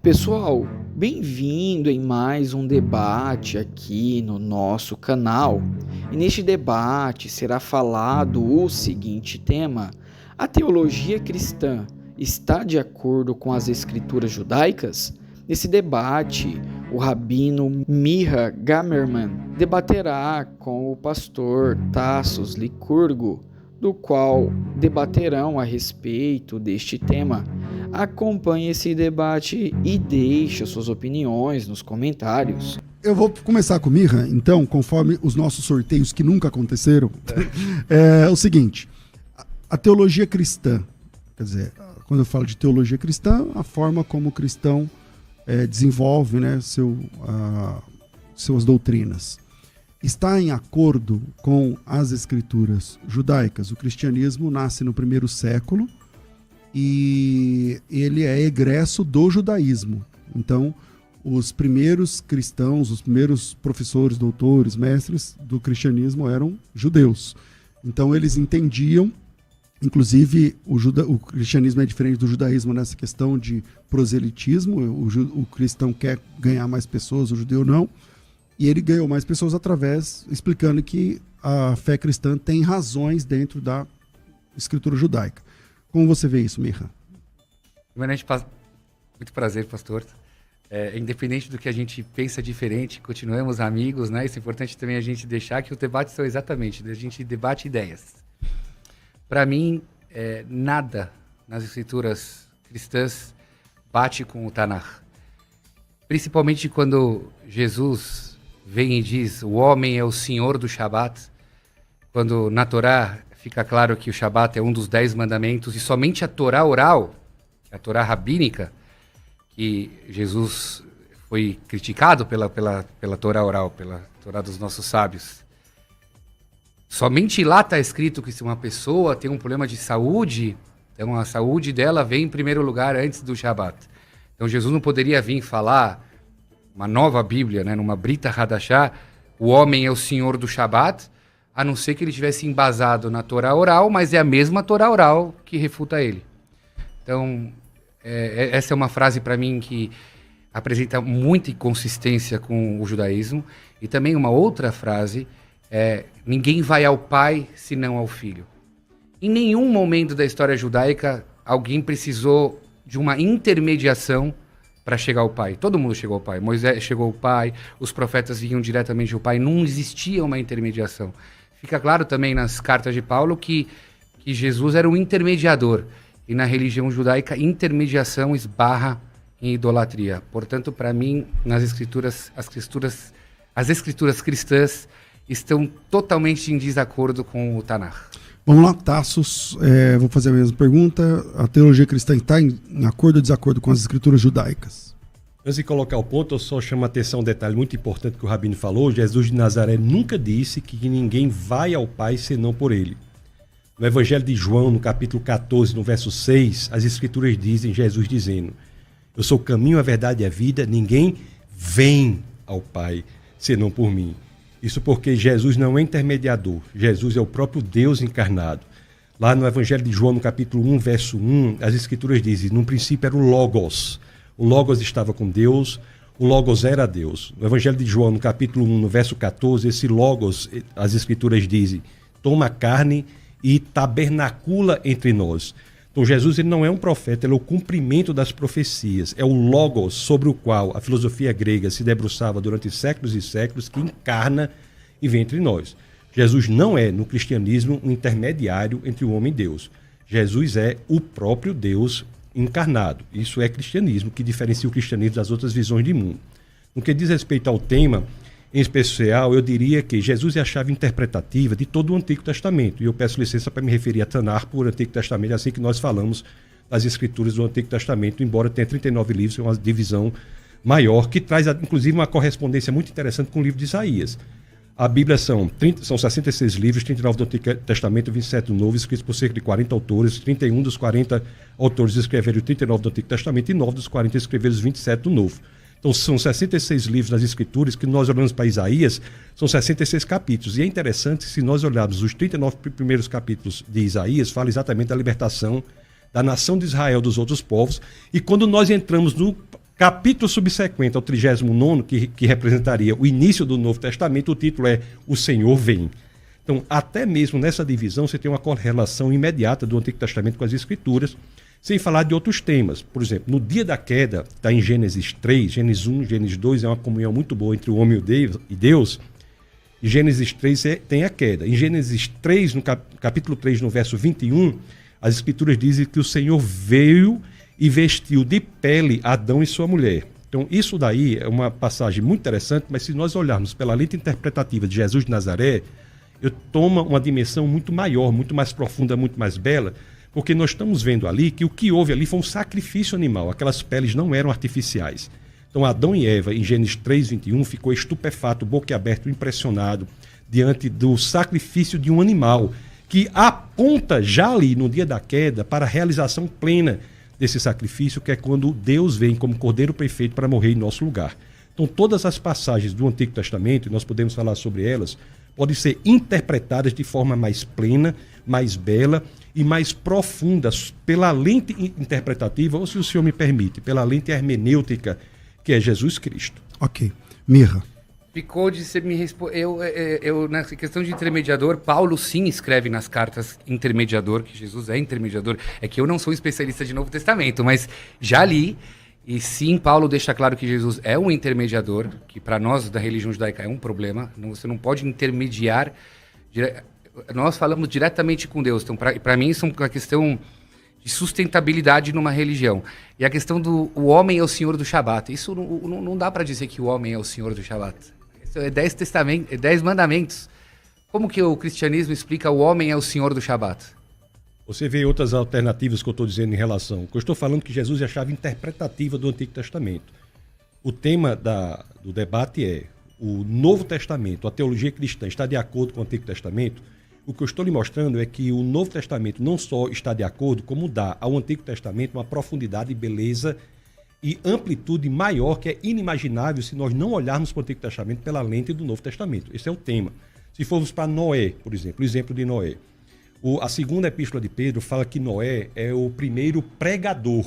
Pessoal, bem-vindo em mais um debate aqui no nosso canal. E neste debate será falado o seguinte tema: a teologia cristã está de acordo com as escrituras judaicas? Nesse debate, o rabino Miha Gamerman debaterá com o pastor Tassos Licurgo, do qual debaterão a respeito deste tema. Acompanhe esse debate e deixe suas opiniões nos comentários. Eu vou começar com Miha, então, conforme os nossos sorteios que nunca aconteceram. É o seguinte, a teologia cristã, quer dizer, quando eu falo de teologia cristã, a forma como o cristão desenvolve, né, suas doutrinas, está em acordo com as escrituras judaicas. O cristianismo nasce no primeiro século e ele é egresso do judaísmo. Então, os primeiros cristãos, os primeiros professores, doutores, mestres do cristianismo eram judeus. Então, eles entendiam, inclusive, o cristianismo é diferente do judaísmo nessa questão de proselitismo. O cristão quer ganhar mais pessoas, o judeu não. E ele ganhou mais pessoas explicando que a fé cristã tem razões dentro da escritura judaica. Como você vê isso, Miha? Primeiramente, muito prazer, pastor. Independente do que a gente pensa diferente, continuamos amigos, né? Isso é importante também a gente deixar que o debate são exatamente, a gente debate ideias. Para mim, nada nas escrituras cristãs bate com o Tanakh. Principalmente quando Jesus vem e diz, o homem é o senhor do Shabat, quando na Torá fica claro que o Shabat é um dos 10 mandamentos, e somente a Torá oral, a Torá rabínica, que Jesus foi criticado pela Torá oral, pela Torá dos nossos sábios. Somente lá está escrito que se uma pessoa tem um problema de saúde, então a saúde dela vem em primeiro lugar antes do Shabat. Então Jesus não poderia vir falar uma nova Bíblia, né, numa Brita Hadashá, o homem é o senhor do Shabat, a não ser que ele tivesse embasado na Torá oral, mas é a mesma Torá oral que refuta ele. Então, essa é uma frase para mim que apresenta muita inconsistência com o judaísmo. E também uma outra frase, ninguém vai ao pai senão ao filho. Em nenhum momento da história judaica alguém precisou de uma intermediação para chegar ao pai. Todo mundo chegou ao pai. Moisés chegou ao pai, os profetas vinham diretamente ao pai, não existia uma intermediação. Fica claro também nas cartas de Paulo que Jesus era um intermediador. E na religião judaica, intermediação esbarra em idolatria. Portanto, para mim, nas escrituras, as escrituras cristãs estão totalmente em desacordo com o Tanakh. Vamos lá, Tassos, vou fazer a mesma pergunta. A teologia cristã está em acordo ou desacordo com as escrituras judaicas? Antes de colocar o ponto, eu só chamo a atenção um detalhe muito importante que o Rabino falou. Jesus de Nazaré nunca disse que ninguém vai ao Pai senão por ele. No Evangelho de João, no capítulo 14, no verso 6, as escrituras dizem, Jesus dizendo, eu sou o caminho, a verdade e a vida, ninguém vem ao Pai senão por mim. Isso porque Jesus não é intermediador, Jesus é o próprio Deus encarnado. Lá no Evangelho de João, no capítulo 1, verso 1, as escrituras dizem, no princípio era o Logos estava com Deus, o Logos era Deus. No Evangelho de João, no capítulo 1, no verso 14, esse Logos, as escrituras dizem, toma carne e tabernacula entre nós. Então Jesus ele não é um profeta, ele é o cumprimento das profecias, é o Logos sobre o qual a filosofia grega se debruçava durante séculos e séculos, que encarna e vem entre nós. Jesus não é, no cristianismo, um intermediário entre o homem e Deus. Jesus é o próprio Deus encarnado. Isso é cristianismo, que diferencia o cristianismo das outras visões de mundo. No que diz respeito ao tema, em especial, eu diria que Jesus é a chave interpretativa de todo o Antigo Testamento. E eu peço licença para me referir a Tanakh por Antigo Testamento, assim que nós falamos das escrituras do Antigo Testamento, embora tenha 39 livros, é uma divisão maior, que traz, inclusive, uma correspondência muito interessante com o livro de Isaías. A Bíblia são 66 livros, 39 do Antigo Testamento, 27 do Novo, escritos por cerca de 40 autores, 31 dos 40 autores escreveram o 39 do Antigo Testamento e 9 dos 40 escreveram os 27 do Novo. Então são 66 livros nas Escrituras, que nós olhamos para Isaías, são 66 capítulos. E é interessante, se nós olharmos os 39 primeiros capítulos de Isaías, fala exatamente da libertação da nação de Israel dos outros povos. E quando nós entramos no Capítulo subsequente ao 39º, que representaria o início do Novo Testamento, o título é O Senhor Vem. Então, até mesmo nessa divisão, você tem uma correlação imediata do Antigo Testamento com as Escrituras, sem falar de outros temas. Por exemplo, no dia da queda, está em Gênesis 3, Gênesis 1, Gênesis 2, é uma comunhão muito boa entre o homem e Deus. Em Gênesis 3 tem a queda. Em Gênesis 3, no capítulo 3, no verso 21, as Escrituras dizem que o Senhor veio e vestiu de pele Adão e sua mulher. Então, isso daí é uma passagem muito interessante, mas se nós olharmos pela lente interpretativa de Jesus de Nazaré, toma uma dimensão muito maior, muito mais profunda, muito mais bela, porque nós estamos vendo ali que o que houve ali foi um sacrifício animal, aquelas peles não eram artificiais. Então Adão e Eva, em Gênesis 3:21, ficou estupefato, boquiaberto, impressionado, diante do sacrifício de um animal, que aponta já ali no dia da queda para a realização plena desse sacrifício, que é quando Deus vem como Cordeiro perfeito para morrer em nosso lugar. Então todas as passagens do Antigo Testamento, e nós podemos falar sobre elas, podem ser interpretadas de forma mais plena, mais bela e mais profunda pela lente interpretativa, ou se o senhor me permite, pela lente hermenêutica, que é Jesus Cristo. Ok. Mirra. Picode, você me respondeu. Eu, nessa questão de intermediador, Paulo sim escreve nas cartas intermediador, que Jesus é intermediador. É que eu não sou especialista de Novo Testamento, mas já li. E sim, Paulo deixa claro que Jesus é um intermediador, que para nós da religião judaica é um problema. Você não pode intermediar. Nós falamos diretamente com Deus. Então, para mim, isso é uma questão de sustentabilidade numa religião. E a questão do o homem é o senhor do Shabat. Isso não dá para dizer que o homem é o senhor do Shabat. Isso é 10 mandamentos. Como que o cristianismo explica o homem é o senhor do Shabat? Você vê outras alternativas que eu estou dizendo em relação. Eu estou falando que Jesus é a chave interpretativa do Antigo Testamento. O tema do debate é o Novo Testamento, a teologia cristã está de acordo com o Antigo Testamento? O que eu estou lhe mostrando é que o Novo Testamento não só está de acordo, como dá ao Antigo Testamento uma profundidade, beleza e amplitude maior que é inimaginável se nós não olharmos para o Antigo Testamento pela lente do Novo Testamento. Esse é o tema. Se formos para Noé, por exemplo, o exemplo de Noé. A segunda epístola de Pedro fala que Noé é o primeiro pregador.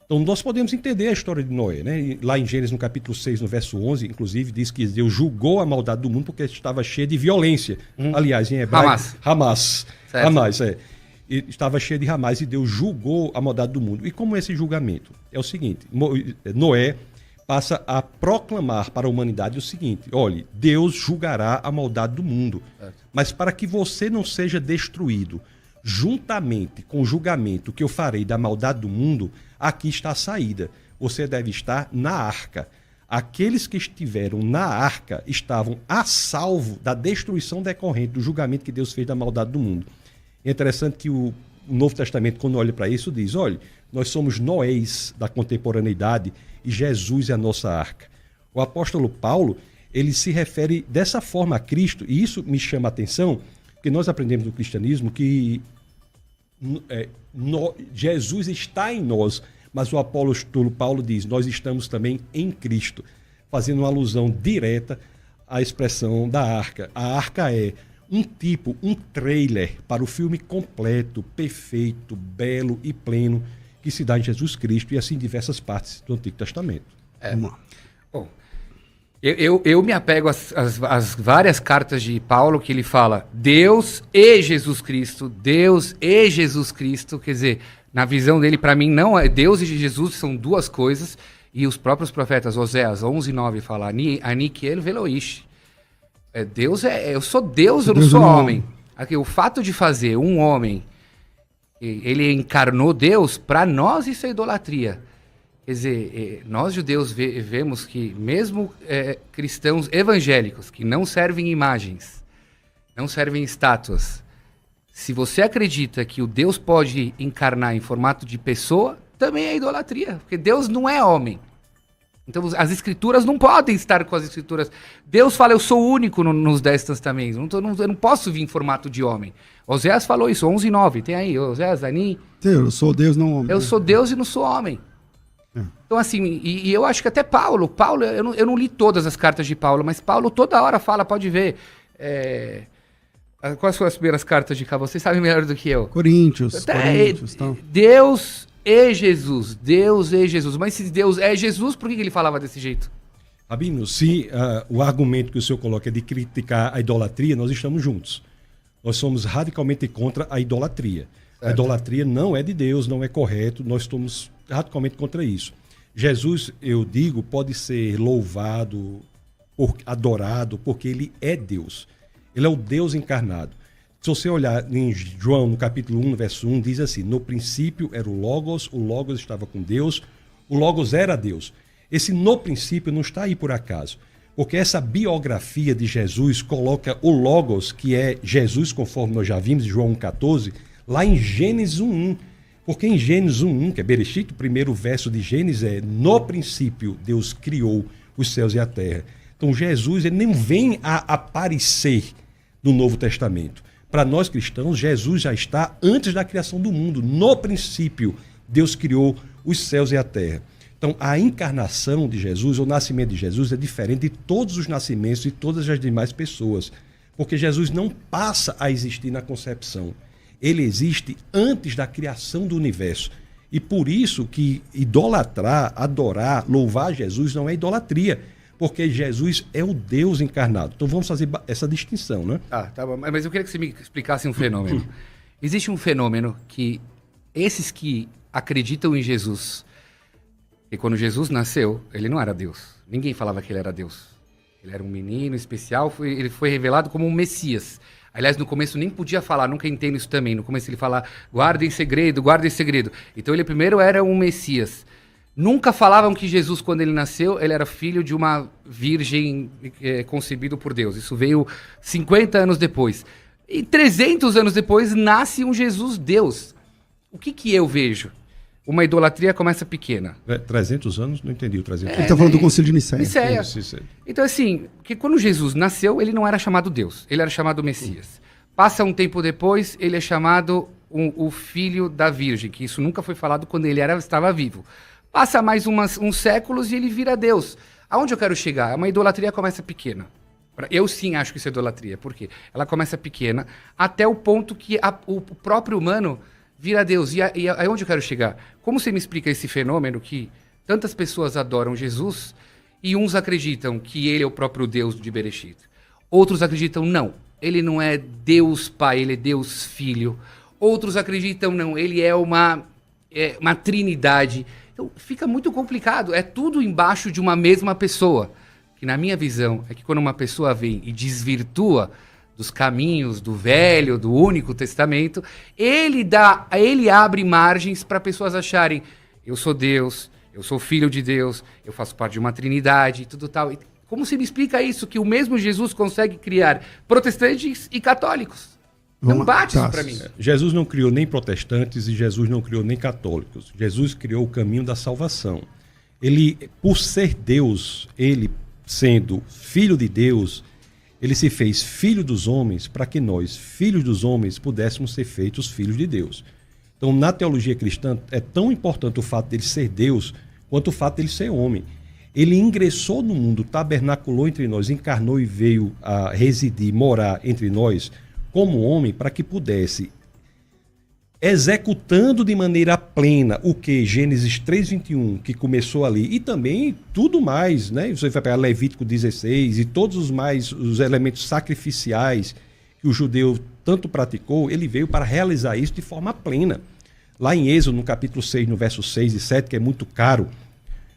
Então nós podemos entender a história de Noé, né? E lá em Gênesis, no capítulo 6, no verso 11, inclusive, diz que Deus julgou a maldade do mundo porque estava cheio de violência. Aliás, em hebraico... Hamas. E estava cheio de Hamas e Deus julgou a maldade do mundo. E como é esse julgamento? É o seguinte, Noé passa a proclamar para a humanidade o seguinte: olhe, Deus julgará a maldade do mundo, mas para que você não seja destruído juntamente com o julgamento que eu farei da maldade do mundo, aqui está a saída. Você deve estar na arca. Aqueles que estiveram na arca estavam a salvo da destruição decorrente do julgamento que Deus fez da maldade do mundo. É interessante que o Novo Testamento, quando olha para isso, diz: olha, nós somos Noés da contemporaneidade e Jesus é a nossa arca. O apóstolo Paulo, ele se refere dessa forma a Cristo, e isso me chama a atenção, porque nós aprendemos no cristianismo que Jesus está em nós, mas o apóstolo Paulo diz: nós estamos também em Cristo, fazendo uma alusão direta à expressão da arca. A arca é um trailer para o filme completo, perfeito, belo e pleno que se dá em Jesus Cristo e assim em diversas partes do Antigo Testamento. Bom, eu me apego às várias cartas de Paulo que ele fala Deus e Jesus Cristo, quer dizer, na visão dele, para mim, não é Deus e Jesus são duas coisas, e os próprios profetas, Oséias 11:9 fala Ani Kiel Veloish. Deus eu sou Deus, eu não sou homem. Aqui, o fato de fazer um homem, ele encarnou Deus, para nós isso é idolatria. Quer dizer, nós judeus vemos que mesmo cristãos evangélicos, que não servem imagens, não servem estátuas, se você acredita que o Deus pode encarnar em formato de pessoa, também é idolatria, porque Deus não é homem. Então as escrituras não podem estar com as escrituras. Deus fala, eu sou único nos 10 testamentos, eu não posso vir em formato de homem. Oséias falou isso, 11:9, tem aí, Oséias, Ani. Eu sou Deus, não homem. Eu sou Deus e não sou homem. Então assim, e eu acho que até Paulo, eu não li todas as cartas de Paulo, mas Paulo toda hora fala, pode ver, quais foram as primeiras cartas de cá? Vocês sabem melhor do que eu. Coríntios. Deus e Jesus. Deus e Jesus. Mas se Deus é Jesus, por que ele falava desse jeito? Rabino, se o argumento que o senhor coloca é de criticar a idolatria, nós estamos juntos. Nós somos radicalmente contra a idolatria. Certo. A idolatria não é de Deus, não é correto, nós estamos radicalmente contra isso. Jesus, eu digo, pode ser louvado, adorado, porque ele é Deus. Ele é o Deus encarnado. Se você olhar em João, no capítulo 1, verso 1, diz assim: no princípio era o Logos estava com Deus, o Logos era Deus. Esse no princípio não está aí por acaso, porque essa biografia de Jesus coloca o Logos, que é Jesus, conforme nós já vimos em João 1,14, lá em Gênesis 1,1. Porque em Gênesis 1,1, que é Bereshit, o primeiro verso de Gênesis é: no princípio Deus criou os céus e a terra. Então Jesus, ele nem vem a aparecer no Novo Testamento. Para nós cristãos, Jesus já está antes da criação do mundo. No princípio, Deus criou os céus e a terra. Então, a encarnação de Jesus, o nascimento de Jesus, é diferente de todos os nascimentos de todas as demais pessoas. Porque Jesus não passa a existir na concepção. Ele existe antes da criação do universo. E por isso que idolatrar, adorar, louvar Jesus não é idolatria. Porque Jesus é o Deus encarnado. Então vamos fazer essa distinção, né? Tá bom. Mas eu queria que você me explicasse um fenômeno. Existe um fenômeno que esses que acreditam em Jesus, e quando Jesus nasceu, ele não era Deus. Ninguém falava que ele era Deus. Ele era um menino especial, ele foi revelado como um Messias. Aliás, no começo nem podia falar, nunca entendo isso também. No começo ele fala, guarda em segredo, guarda em segredo. Então ele primeiro era um Messias. Nunca falavam que Jesus, quando ele nasceu, ele era filho de uma virgem concebido por Deus. Isso veio 50 anos depois. E 300 anos depois, nasce um Jesus Deus. O que eu vejo? Uma idolatria começa pequena. 300 anos? Não entendi o 300 anos. Ele está falando do Concílio de Nicéia. Nicéia. Então, assim, que quando Jesus nasceu, ele não era chamado Deus. Ele era chamado Messias. Passa um tempo depois, ele é chamado o filho da virgem, que isso nunca foi falado quando ele estava vivo. Passa mais uns séculos e ele vira Deus. Aonde eu quero chegar? Uma idolatria começa pequena. Eu sim acho que isso é idolatria. Por quê? Ela começa pequena até o ponto que o próprio humano vira Deus. E aonde eu quero chegar? Como você me explica esse fenômeno que tantas pessoas adoram Jesus e uns acreditam que ele é o próprio Deus de Bereshit? Outros acreditam, não, ele não é Deus Pai, ele é Deus Filho. Outros acreditam, não, ele é uma trindade. Então, fica muito complicado. É tudo embaixo de uma mesma pessoa. Que, na minha visão, é que quando uma pessoa vem e desvirtua dos caminhos do Velho, do Único Testamento, ele abre margens para pessoas acharem: eu sou Deus, eu sou filho de Deus, eu faço parte de uma trindade, tudo tal. Como se me explica isso? Que o mesmo Jesus consegue criar protestantes e católicos? Não bate isso para mim. Jesus não criou nem protestantes e Jesus não criou nem católicos. Jesus criou o caminho da salvação. Ele, por ser Deus, ele sendo filho de Deus, ele se fez filho dos homens para que nós, filhos dos homens, pudéssemos ser feitos filhos de Deus. Então, na teologia cristã, é tão importante o fato dele ser Deus quanto o fato dele ser homem. Ele ingressou no mundo, tabernaculou entre nós, encarnou e veio a residir, morar entre nós, como homem, para que pudesse, executando de maneira plena o que Gênesis 3:21, que começou ali, e também tudo mais, né? Você vai pegar Levítico 16 e todos os elementos sacrificiais que o judeu tanto praticou, ele veio para realizar isso de forma plena. Lá em Êxodo, no capítulo 6, no verso 6 e 7, que é muito caro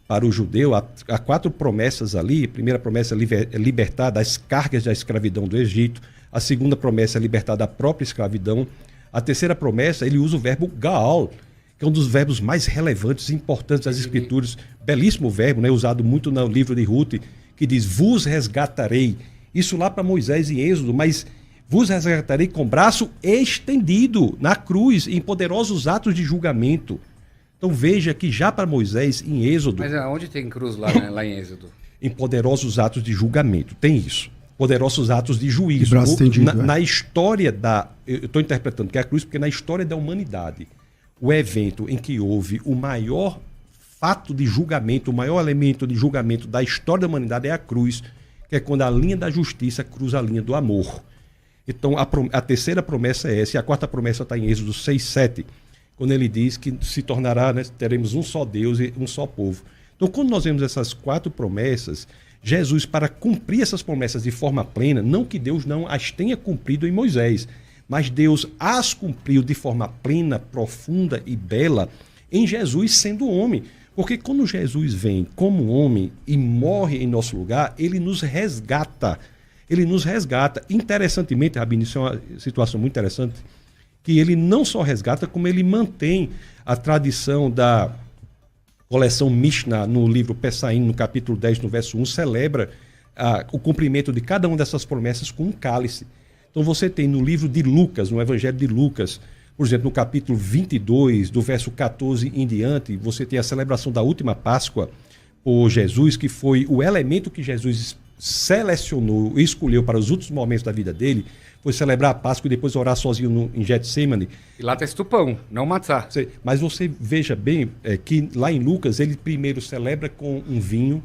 para o judeu, há 4 promessas ali. A primeira promessa é libertar das cargas da escravidão do Egito. A segunda promessa é libertar da própria escravidão. A terceira promessa, ele usa o verbo Gaal, que é um dos verbos mais relevantes e importantes das Escrituras. Belíssimo verbo, né? Usado muito no livro de Ruth, que diz: vos resgatarei. Isso lá para Moisés em Êxodo, mas vos resgatarei com braço estendido na cruz, em poderosos atos de julgamento. Então veja que já para Moisés em Êxodo... Mas onde tem cruz lá, né? Lá em Êxodo? Em poderosos atos de julgamento, tem isso. Poderosos atos de juízo. Braço estendido, na história da... Eu estou interpretando que é a cruz, porque na história da humanidade, o evento em que houve o maior fato de julgamento, o maior elemento de julgamento da história da humanidade é a cruz, que é quando a linha da justiça cruza a linha do amor. Então, a terceira promessa é essa, e a quarta promessa está em Êxodo 6:7, quando ele diz que se tornará, né, teremos um só Deus e um só povo. Então, quando nós vemos essas 4 promessas, Jesus, para cumprir essas promessas de forma plena, não que Deus não as tenha cumprido em Moisés, mas Deus as cumpriu de forma plena, profunda e bela em Jesus sendo homem. Porque quando Jesus vem como homem e morre em nosso lugar, ele nos resgata. Ele nos resgata. Interessantemente, Rabino, isso é uma situação muito interessante, que ele não só resgata, como ele mantém a tradição da coleção Mishnah no livro Pesaim, no capítulo 10, no verso 1, celebra o cumprimento de cada uma dessas promessas com um cálice. Então você tem no livro de Lucas, no Evangelho de Lucas, por exemplo, no capítulo 22, do verso 14 em diante, você tem a celebração da última Páscoa por Jesus, que foi o elemento que Jesus selecionou e escolheu para os últimos momentos da vida dele, foi celebrar a Páscoa e depois orar sozinho em Getsemane. E lá está pão, não matzá. Mas você veja bem que lá em Lucas ele primeiro celebra com um vinho,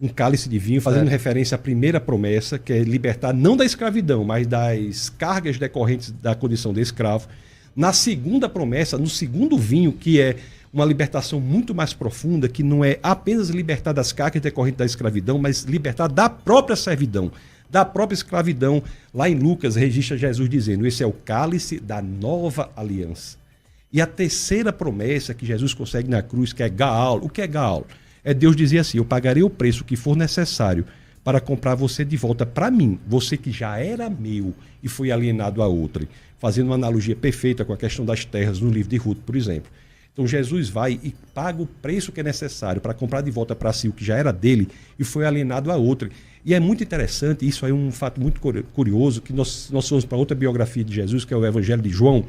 um cálice de vinho, fazendo referência à primeira promessa, que é libertar não da escravidão, mas das cargas decorrentes da condição de escravo. Na segunda promessa, no segundo vinho, que é uma libertação muito mais profunda, que não é apenas libertar das cargas decorrentes da escravidão, mas libertar da própria servidão, da própria escravidão. Lá em Lucas registra Jesus dizendo: esse é o cálice da nova aliança. E a terceira promessa que Jesus consegue na cruz, que é Gaal. O que é Gaal? É Deus dizer assim: eu pagarei o preço que for necessário para comprar você de volta para mim, você que já era meu e foi alienado a outrem. Fazendo uma analogia perfeita com a questão das terras no livro de Ruth, por exemplo. Então Jesus vai e paga o preço que é necessário para comprar de volta para si o que já era dele e foi alienado a outrem. E é muito interessante, isso aí é um fato muito curioso, que nós vamos para outra biografia de Jesus, que é o Evangelho de João.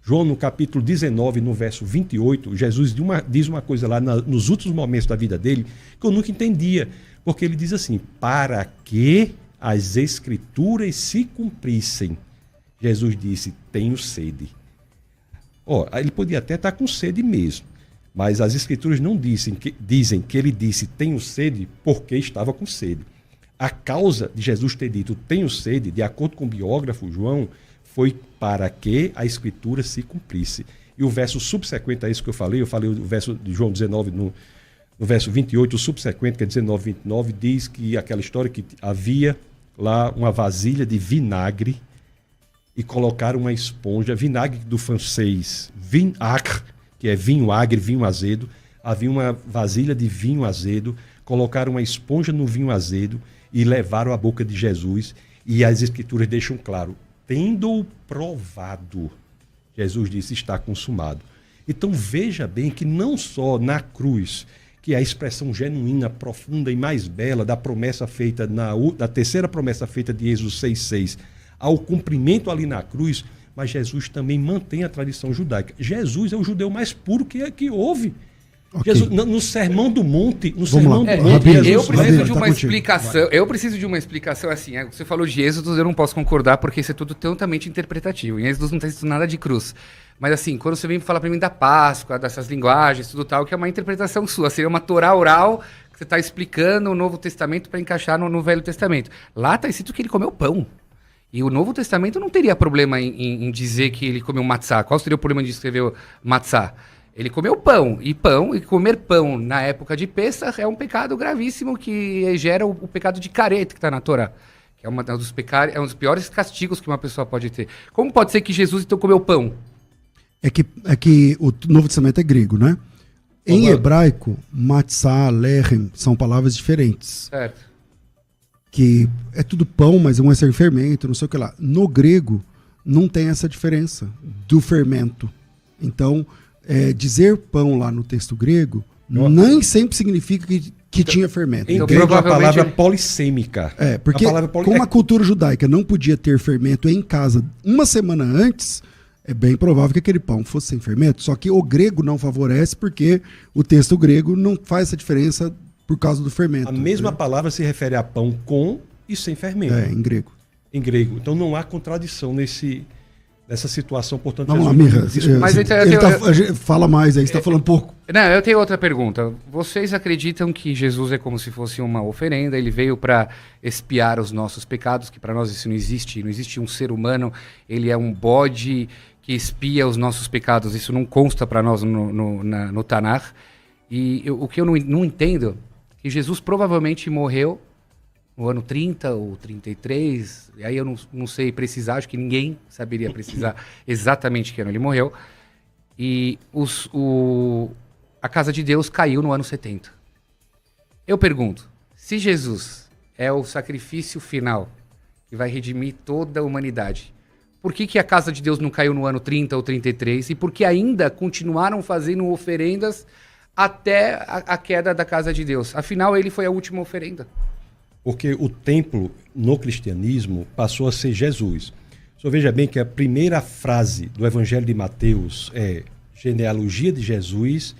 João, no capítulo 19, no verso 28, Jesus diz uma coisa lá nos últimos momentos da vida dele que eu nunca entendia, porque ele diz assim: para que as Escrituras se cumprissem, Jesus disse: tenho sede. Ele podia até estar com sede mesmo, mas as Escrituras não dizem que ele disse tenho sede porque estava com sede. A causa de Jesus ter dito tenho sede, de acordo com o biógrafo João, foi para que a Escritura se cumprisse. E o verso subsequente a isso que eu falei o verso de João 19, no verso 28, o subsequente, que é 19, 29, diz que aquela história que havia lá uma vasilha de vinagre e colocaram uma esponja, vinagre do francês, vinagre, que é vinho agre, vinho azedo. Havia uma vasilha de vinho azedo, colocaram uma esponja no vinho azedo e levaram à boca de Jesus. E as Escrituras deixam claro: tendo-o provado, Jesus disse: está consumado. Então veja bem que não só na cruz, que é a expressão genuína, profunda e mais bela da promessa feita, da terceira promessa feita de Êxodo 6,6, ao cumprimento ali na cruz, mas Jesus também mantém a tradição judaica. Jesus é o judeu mais puro que houve. Okay. Jesus, no Sermão do Monte, eu preciso de uma explicação. Eu preciso de uma explicação assim. Você falou de Êxodo, eu não posso concordar porque isso é tudo totalmente interpretativo. Em Êxodo não tem escrito nada de cruz. Mas assim, quando você vem falar para mim da Páscoa, dessas linguagens, tudo tal, que é uma interpretação sua, seria uma Torá oral que você está explicando o Novo Testamento para encaixar no Velho Testamento. Lá está escrito que ele comeu pão. E o Novo Testamento não teria problema em dizer que ele comeu matzá. Qual seria o problema de escrever matzá? Ele comeu pão, e comer pão na época de Pessah é um pecado gravíssimo que gera o pecado de caret que está na Torá, que é um dos piores castigos que uma pessoa pode ter. Como pode ser que Jesus então comeu pão? É que o Novo Testamento é grego, né? Em hebraico, matzá, lechem, são palavras diferentes. Certo. Que é tudo pão, mas um é sem fermento, não sei o que lá. No grego, não tem essa diferença do fermento. Então, dizer pão lá no texto grego nem sempre significa que tinha fermento. Em grego, a palavra polissêmica. Porque como a cultura judaica não podia ter fermento em casa uma semana antes, é bem provável que aquele pão fosse sem fermento. Só que o grego não favorece porque o texto grego não faz essa diferença por causa do fermento. A mesma palavra se refere a pão com e sem fermento. Em grego. Em grego. Então não há contradição nessa situação, portanto... Vamos lá, Mirra. Fala mais aí, você está falando pouco. Não, eu tenho outra pergunta. Vocês acreditam que Jesus é como se fosse uma oferenda? Ele veio para expiar os nossos pecados, que para nós isso não existe. Não existe um ser humano, ele é um bode que expia os nossos pecados. Isso não consta para nós no Tanakh. E o que eu não entendo é que Jesus provavelmente morreu no ano 30 ou 33, e aí eu não sei precisar, acho que ninguém saberia precisar exatamente que ano ele morreu. E a casa de Deus caiu no ano 70. Eu pergunto, se Jesus é o sacrifício final que vai redimir toda a humanidade, por que a casa de Deus não caiu no ano 30 ou 33? E por que ainda continuaram fazendo oferendas até a queda da casa de Deus? Afinal, ele foi a última oferenda. Porque o templo no cristianismo passou a ser Jesus. Só veja bem que a primeira frase do Evangelho de Mateus é genealogia de Jesus,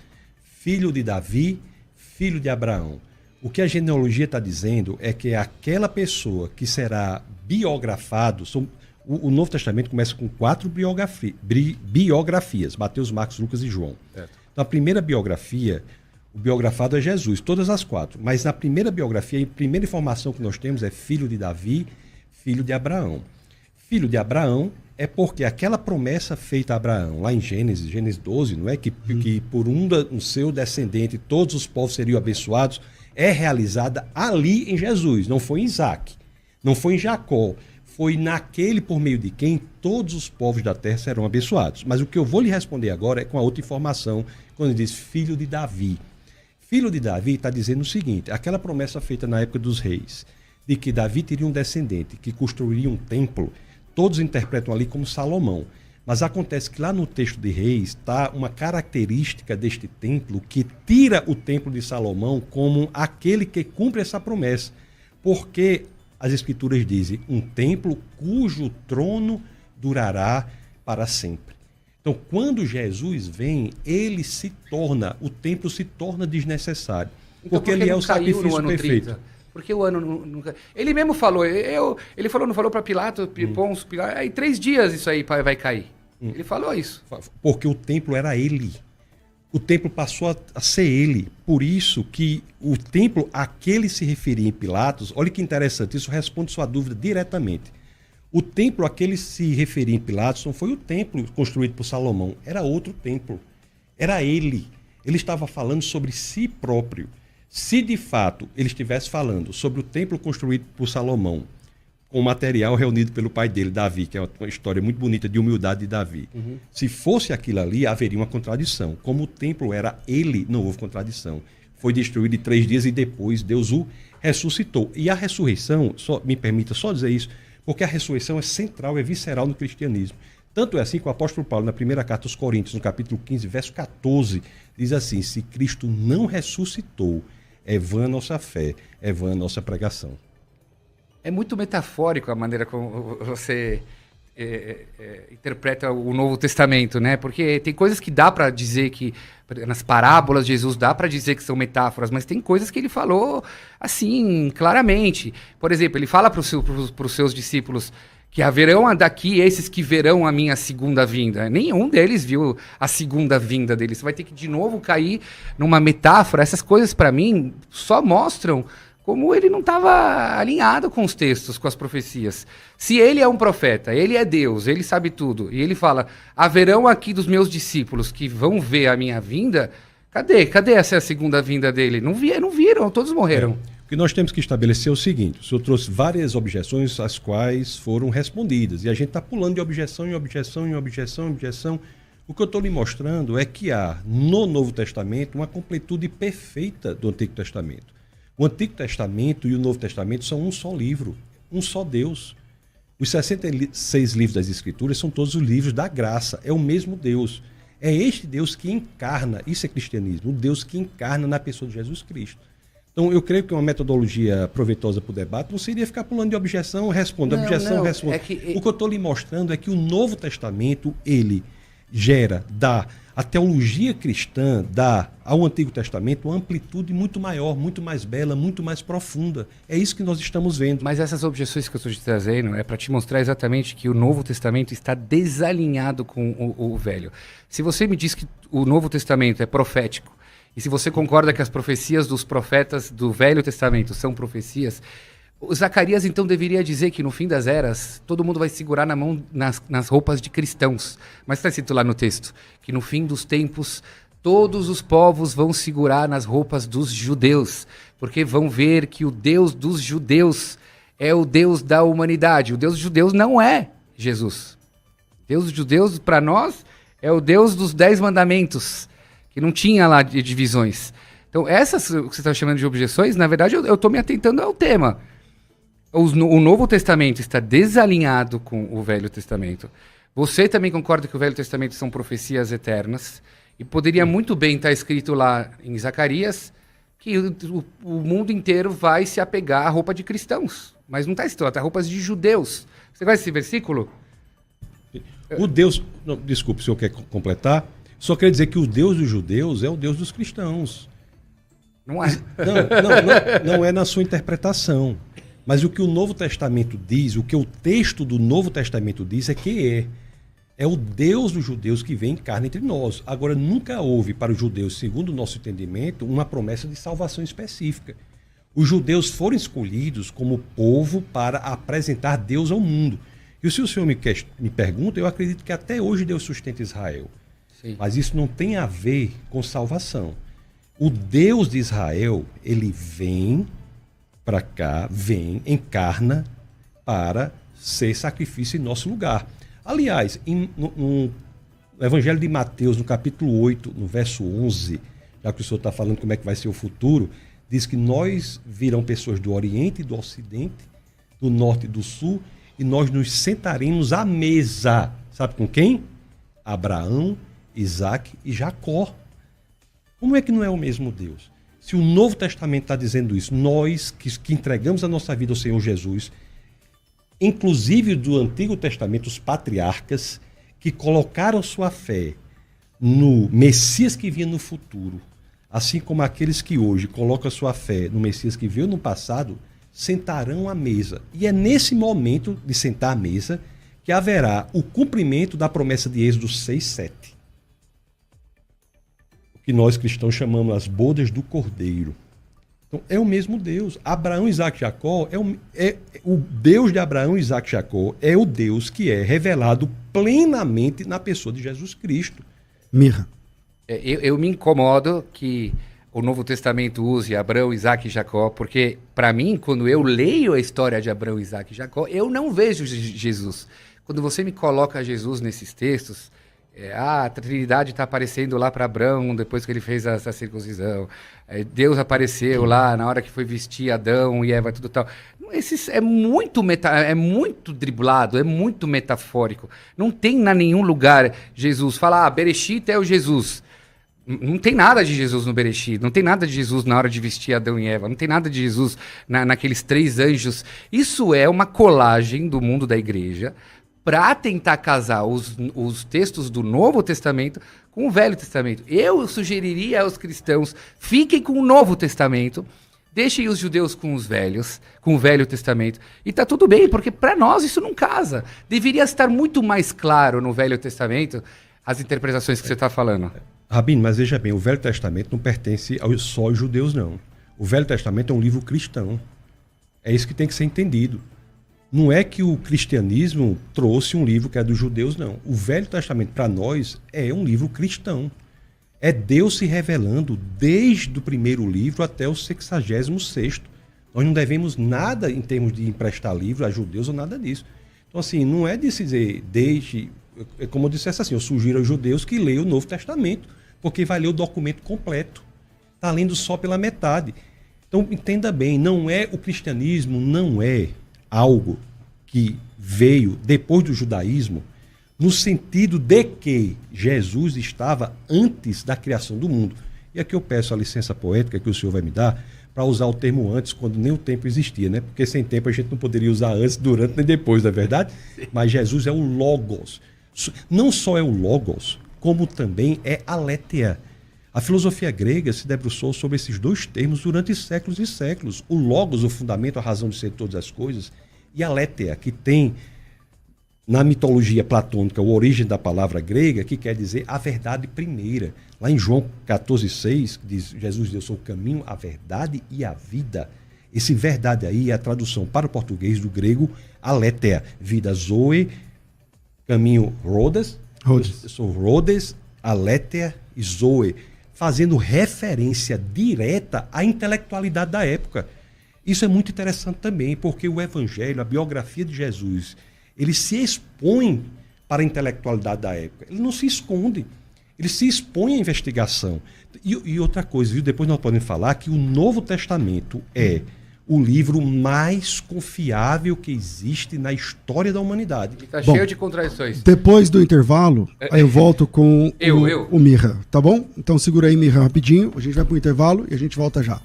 filho de Davi, filho de Abraão. O que a genealogia está dizendo é que aquela pessoa que será biografado, o Novo Testamento começa com 4 biografias, Mateus, Marcos, Lucas e João. Certo. Então a primeira biografia, o biografado é Jesus, todas as 4. Mas na primeira biografia, a primeira informação que nós temos é filho de Davi, filho de Abraão. Filho de Abraão é porque aquela promessa feita a Abraão, lá em Gênesis 12, não é? Que por um seu descendente todos os povos seriam abençoados, é realizada ali em Jesus, não foi em Isaac, não foi em Jacó, foi naquele por meio de quem todos os povos da terra serão abençoados. Mas o que eu vou lhe responder agora é com a outra informação, quando diz filho de Davi. Filho de Davi está dizendo o seguinte, aquela promessa feita na época dos reis, de que Davi teria um descendente que construiria um templo, todos interpretam ali como Salomão. Mas acontece que lá no texto de Reis está uma característica deste templo que tira o templo de Salomão como aquele que cumpre essa promessa. Porque as escrituras dizem, um templo cujo trono durará para sempre. Então, quando Jesus vem, o templo se torna desnecessário. Então, porque ele é o sacrifício perfeito. 30? Porque o ano nunca... Ele mesmo falou, ele não falou para Pilatos, Pôncio, Pilatos, aí 3 dias isso aí vai cair. Ele falou isso. Porque o templo era ele. O templo passou a ser ele. Por isso que o templo a que ele se referia em Pilatos, olha que interessante, isso responde sua dúvida diretamente. O templo a que ele se referia em Pilatos não foi o templo construído por Salomão, era outro templo. Era ele. Ele estava falando sobre si próprio. Se de fato ele estivesse falando sobre o templo construído por Salomão, com o material reunido pelo pai dele, Davi, que é uma história muito bonita de humildade de Davi. Se fosse aquilo ali, haveria uma contradição. Como o templo era ele, não houve contradição. Foi destruído em 3 dias e depois Deus o ressuscitou. E a ressurreição, me permita só dizer isso, porque a ressurreição é central, é visceral no cristianismo. Tanto é assim que o apóstolo Paulo, na primeira carta aos Coríntios, no capítulo 15, verso 14, diz assim, se Cristo não ressuscitou, é vã a nossa fé, é vã a nossa pregação. É muito metafórico a maneira como você interpreta o Novo Testamento, né? Porque tem coisas que dá para dizer que, nas parábolas de Jesus, dá para dizer que são metáforas, mas tem coisas que ele falou assim, claramente. Por exemplo, ele fala para os seus discípulos que haverão daqui esses que verão a minha segunda vinda. Nenhum deles viu a segunda vinda dele. Você vai ter que de novo cair numa metáfora. Essas coisas, para mim, só mostram como ele não estava alinhado com os textos, com as profecias. Se ele é um profeta, ele é Deus, ele sabe tudo, e ele fala, haverão aqui dos meus discípulos que vão ver a minha vinda, cadê essa segunda vinda dele? Não viram, todos morreram. O que nós temos que estabelecer é o seguinte, o senhor trouxe várias objeções as quais foram respondidas, e a gente está pulando de objeção em objeção, em objeção, em objeção. O que eu estou lhe mostrando é que há no Novo Testamento uma completude perfeita do Antigo Testamento. O Antigo Testamento e o Novo Testamento são um só livro, um só Deus. Os 66 livros das Escrituras são todos os livros da graça, é o mesmo Deus. É este Deus que encarna, isso é cristianismo, o Deus que encarna na pessoa de Jesus Cristo. Então, eu creio que uma metodologia proveitosa para o debate não seria ficar pulando de objeção, responde, objeção, responde. O que eu estou lhe mostrando é que o Novo Testamento, ele dá a teologia cristã, dá ao Antigo Testamento uma amplitude muito maior, muito mais bela, muito mais profunda. É isso que nós estamos vendo. Mas essas objeções que eu estou te trazendo é para te mostrar exatamente que o Novo Testamento está desalinhado com o Velho. Se você me diz que o Novo Testamento é profético, e se você concorda que as profecias dos profetas do Velho Testamento são profecias, O Zacarias, então, deveria dizer que no fim das eras, todo mundo vai segurar na mão nas roupas de cristãos. Mas está escrito lá no texto, que no fim dos tempos, todos os povos vão segurar nas roupas dos judeus, porque vão ver que o Deus dos judeus é o Deus da humanidade. O Deus dos judeus não é Jesus. O Deus dos judeus, para nós, é o Deus dos 10 mandamentos, que não tinha lá de divisões. Então, essas que você está chamando de objeções, na verdade, eu estou me atentando ao tema. O Novo Testamento está desalinhado com o Velho Testamento. Você também concorda que o Velho Testamento são profecias eternas? E poderia muito bem estar escrito lá em Zacarias que o mundo inteiro vai se apegar à roupa de cristãos. Mas não está escrito lá, está roupas de judeus. Você conhece esse versículo? O Deus... Não, desculpe, o senhor quer completar? Só quer dizer que o Deus dos judeus é o Deus dos cristãos. Não é. Não é na sua interpretação. Mas o que o Novo Testamento diz, o que o texto do Novo Testamento diz é o Deus dos judeus que vem em carne entre nós. Agora, nunca houve para os judeus, segundo o nosso entendimento, uma promessa de salvação específica. Os judeus foram escolhidos como povo para apresentar Deus ao mundo. E se o senhor me pergunta, eu acredito que até hoje Deus sustenta Israel. Sim. Mas isso não tem a ver com salvação. O Deus de Israel, ele vem para cá, encarna para ser sacrifício em nosso lugar. Aliás, no Evangelho de Mateus, no capítulo 8, no verso 11, já que o senhor está falando como é que vai ser o futuro, diz que nós virão pessoas do Oriente e do Ocidente, do Norte e do Sul, e nós nos sentaremos à mesa. Sabe com quem? Abraão, Isaac e Jacó. Como é que não é o mesmo Deus? Se o Novo Testamento está dizendo isso, nós que entregamos a nossa vida ao Senhor Jesus, inclusive do Antigo Testamento, os patriarcas que colocaram sua fé no Messias que vinha no futuro, assim como aqueles que hoje colocam sua fé no Messias que veio no passado, sentarão à mesa. E é nesse momento de sentar à mesa que haverá o cumprimento da promessa de Êxodo 6:7. Que nós cristãos chamamos as bodas do Cordeiro. Então, é o mesmo Deus. Abraão, Isaac e Jacó, o Deus de Abraão, Isaac e Jacó é o Deus que é revelado plenamente na pessoa de Jesus Cristo. Mirra. Eu me incomodo que o Novo Testamento use Abraão, Isaac e Jacó, porque, para mim, quando eu leio a história de Abraão, Isaac e Jacó, eu não vejo Jesus. Quando você me coloca Jesus nesses textos... a Trindade está aparecendo lá para Abraão depois que ele fez essa circuncisão. Deus apareceu lá na hora que foi vestir Adão e Eva, tudo tal. É muito driblado, é muito metafórico. Não tem em nenhum lugar Jesus. Fala, Bereshit é o Jesus. Não tem nada de Jesus no Bereshit, não tem nada de Jesus na hora de vestir Adão e Eva, não tem nada de Jesus naqueles 3 anjos. Isso é uma colagem do mundo da igreja para tentar casar os textos do Novo Testamento com o Velho Testamento. Eu sugeriria aos cristãos, fiquem com o Novo Testamento, deixem os judeus com os velhos, com o Velho Testamento, e tá tudo bem, porque para nós isso não casa. Deveria estar muito mais claro no Velho Testamento as interpretações que você está falando. Rabino, mas veja bem, o Velho Testamento não pertence só aos judeus, não. O Velho Testamento é um livro cristão. É isso que tem que ser entendido. Não é que o cristianismo trouxe um livro que é dos judeus, não. O Velho Testamento, para nós, é um livro cristão. É Deus se revelando desde o primeiro livro até o 66º. Nós não devemos nada em termos de emprestar livro a judeus ou nada disso. Então, assim, não é de se dizer, como eu dissesse assim, eu sugiro aos judeus que leiam o Novo Testamento, porque vai ler o documento completo. Está lendo só pela metade. Então, entenda bem, o cristianismo não é algo que veio depois do judaísmo, no sentido de que Jesus estava antes da criação do mundo. E aqui eu peço a licença poética que o senhor vai me dar para usar o termo antes, quando nem o tempo existia, né? Porque sem tempo a gente não poderia usar antes, durante nem depois, não é verdade? Mas Jesus é o Logos. Não só é o Logos, como também é aletheia. A filosofia grega se debruçou sobre esses 2 termos durante séculos e séculos. O Logos, o fundamento, a razão de ser de todas as coisas, e a aletheia, que tem na mitologia platônica a origem da palavra grega, que quer dizer a verdade primeira. Lá em João 14,6, diz Jesus, eu sou o caminho, a verdade e a vida. Esse verdade aí é a tradução para o português do grego aletheia, vida zoe, caminho Rhodes. Eu sou Rhodes, aletheia e zoe, fazendo referência direta à intelectualidade da época. Isso é muito interessante também, porque o Evangelho, a biografia de Jesus, ele se expõe para a intelectualidade da época. Ele não se esconde, ele se expõe à investigação. E outra coisa, viu? Depois nós podemos falar que o Novo Testamento é o livro mais confiável que existe na história da humanidade. Está cheio de contradições. Depois do intervalo, aí eu volto com o Mirra, tá bom? Então segura aí, Mirra, rapidinho. A gente vai pro intervalo e a gente volta já.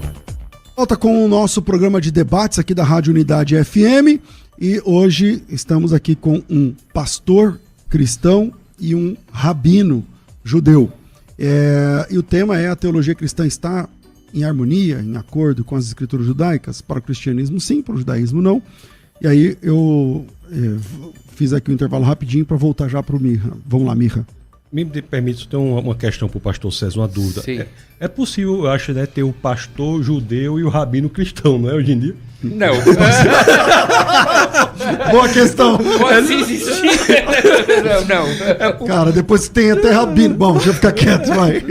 Volta com o nosso programa de debates aqui da Rádio Unidade FM. E hoje estamos aqui com um pastor cristão e um rabino judeu. E o tema é: a teologia cristã está em harmonia, em acordo com as escrituras judaicas? Para o cristianismo sim, para o judaísmo não. E aí eu fiz aqui um intervalo rapidinho para voltar já para o Mirra. Vamos lá, Mirra. Me permite ter uma questão para o pastor César, uma dúvida. É possível, eu acho, né, ter o pastor judeu e o rabino cristão, não é, hoje em dia? Não. Boa questão. Pode existir. Não. Cara, depois tem até rabino. Bom, deixa eu ficar quieto, vai.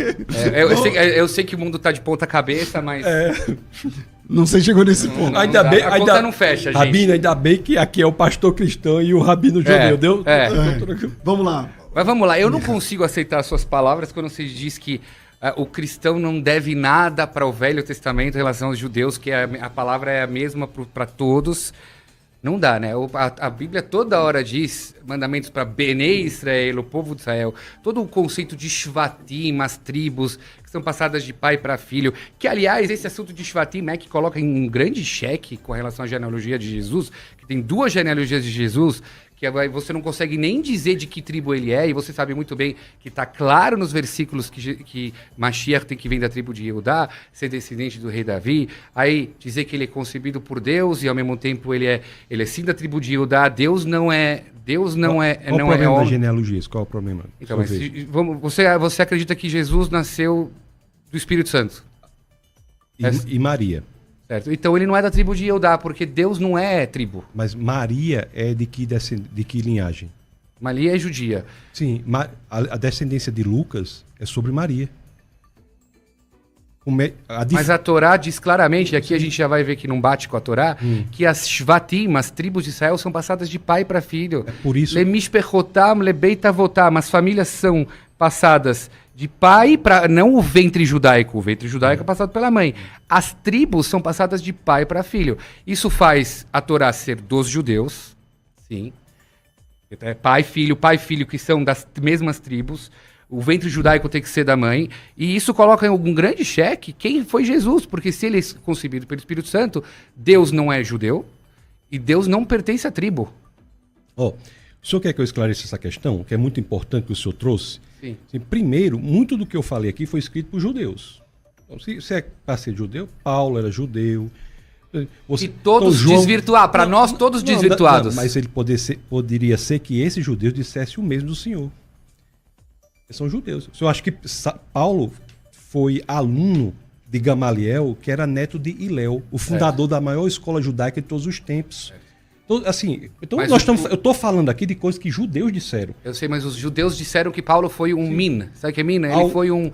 Eu sei que o mundo tá de ponta cabeça, mas... Não sei se chegou nesse ponto. A conta não fecha, gente. Rabino, ainda bem que aqui é o pastor cristão e o rabino judeu, deu? Vamos lá. Mas vamos lá, eu não consigo aceitar as suas palavras quando você diz que o cristão não deve nada para o Velho Testamento em relação aos judeus, que a palavra é a mesma para todos. Não dá, né? A Bíblia toda hora diz mandamentos para Benei Israel, o povo de Israel. Todo o conceito de Shvatim, as tribos, que são passadas de pai para filho. Que, aliás, esse assunto de Shvatim é que coloca em um grande cheque com relação à genealogia de Jesus, que tem 2 genealogias de Jesus, que você não consegue nem dizer de que tribo ele é, e você sabe muito bem que está claro nos versículos que Mashiach tem que vir da tribo de Judá, ser descendente do rei Davi, aí dizer que ele é concebido por Deus e ao mesmo tempo ele é sim da tribo de Judá. Deus não é Qual o problema da genealogia? Qual é o problema? Então, mas você acredita que Jesus nasceu do Espírito Santo? E Maria. Certo. Então ele não é da tribo de Judá, porque Deus não é tribo. Mas Maria é de que linhagem? Maria é judia. Sim, a descendência de Lucas é sobre Maria. Mas a Torá diz claramente, e aqui a gente já vai ver que não bate com a Torá, que as Shvatim, as tribos de Israel, são passadas de pai para filho. É por isso... Lemishpechotam, lebeitavotam, as famílias são passadas de pai para... Não o ventre judaico é passado pela mãe. As tribos são passadas de pai para filho. Isso faz a Torá ser dos judeus, sim. Pai, filho, que são das mesmas tribos. O ventre judaico tem que ser da mãe. E isso coloca em algum grande cheque quem foi Jesus. Porque se ele é concebido pelo Espírito Santo, Deus não é judeu e Deus não pertence à tribo. O senhor quer que eu esclareça essa questão, que é muito importante que o senhor trouxe? Sim. Primeiro, muito do que eu falei aqui foi escrito por judeus. Então, se é para ser judeu, Paulo era judeu. E todos desvirtuados, para nós todos desvirtuados. Mas ele poderia ser que esses judeus dissessem o mesmo do senhor. Eles são judeus. Eu acho que Paulo foi aluno de Gamaliel, que era neto de Hilel, o fundador da maior escola judaica de todos os tempos. Então eu estou falando aqui de coisas que judeus disseram. Eu sei, mas os judeus disseram que Paulo foi um min. Sabe o que é min? Ele foi um